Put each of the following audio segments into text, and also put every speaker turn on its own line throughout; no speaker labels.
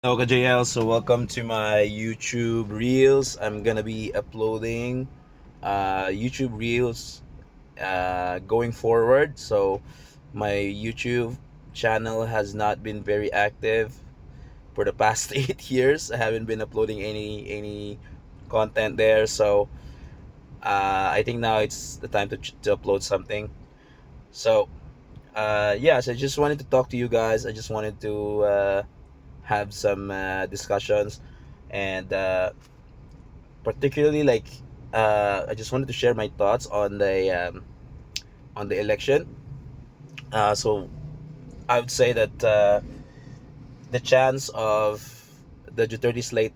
Hello, JL. So, welcome to my YouTube Reels. I'm gonna be uploading YouTube Reels going forward. So, my YouTube channel has not been very active for the past 8 years. I haven't been uploading any content there. So, I think now it's the time to upload something. So, so I just wanted to talk to you guys. I just wanted to have some discussions and particularly I just wanted to share my thoughts on the election. So I would say that the chance of the Duterte slate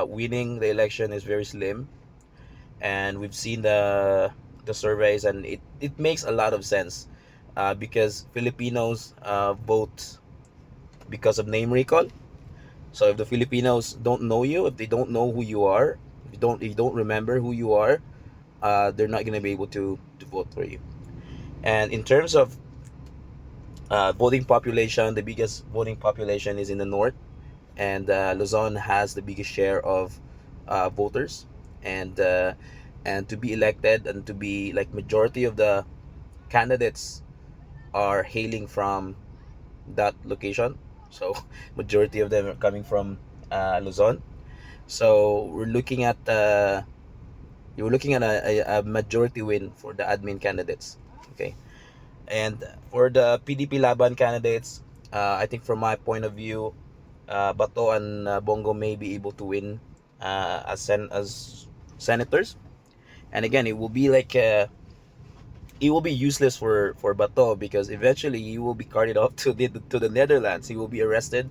winning the election is very slim, and we've seen the surveys, and it makes a lot of sense because Filipinos vote because of name recall. So if the Filipinos don't know you, if they don't know who you are, if you don't remember who you are, they're not gonna be able to vote for you. And in terms of voting population, the biggest voting population is in the north, and Luzon has the biggest share of voters, and uh, and to be elected and to be like majority of the candidates are hailing from that location. So majority of them are coming from Luzon. So we're looking at a majority win for the admin candidates. Okay, and for the PDP Laban candidates, I think from my point of view, Bato and Bongo may be able to win as senators. And again, it will be useless for Bato because eventually he will be carted off to the Netherlands. He will be arrested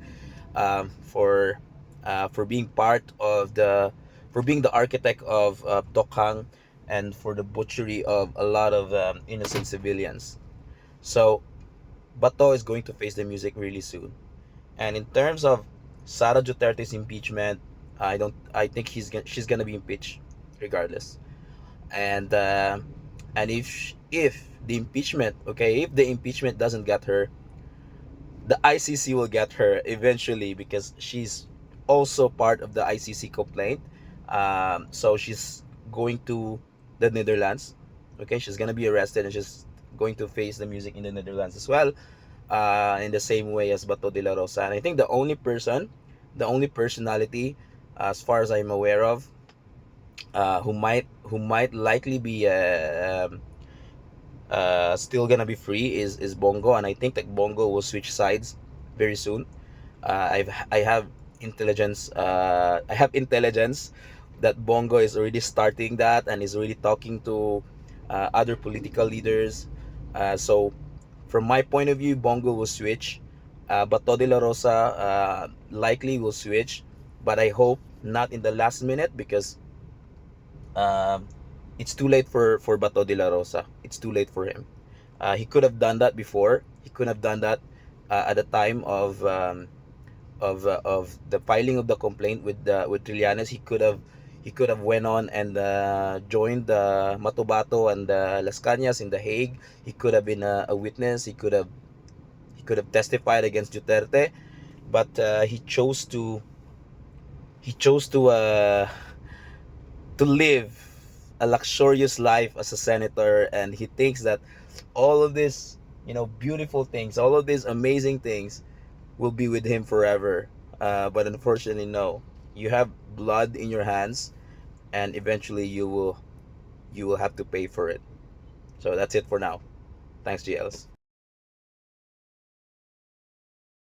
for being part of the for being the architect of Tokhang and for the butchery of a lot of innocent civilians. So Bato is going to face the music really soon. And in terms of Sara Duterte's impeachment, I think she's gonna be impeached regardless. And if the impeachment, okay, if the impeachment doesn't get her, the ICC will get her eventually because she's also part of the ICC complaint. So she's going to the Netherlands. Okay, she's gonna be arrested and she's going to face the music in the Netherlands as well. In the same way as Bato de la Rosa. And I think the only personality, as far as I'm aware of, who might likely be still gonna be free is Bongo, and I think that Bongo will switch sides very soon. I have intelligence that Bongo is already starting that and is already talking to other political leaders. So from my point of view, Bongo will switch. Bato de la Rosa likely will switch, but I hope not in the last minute because um, it's too late for Bato de la Rosa. It's too late for him. He could have done that before. He could have done that at the time of the filing of the complaint with Trillanes. He could have went on and joined Matobato and Las Cañas in the Hague. He could have been a witness. He could have testified against Duterte, but he chose to live a luxurious life as a senator, and he thinks that all of this, beautiful things, all of these amazing things will be with him forever. But unfortunately, no. You have blood in your hands, and eventually you will have to pay for it. So that's it for now. Thanks, GLs.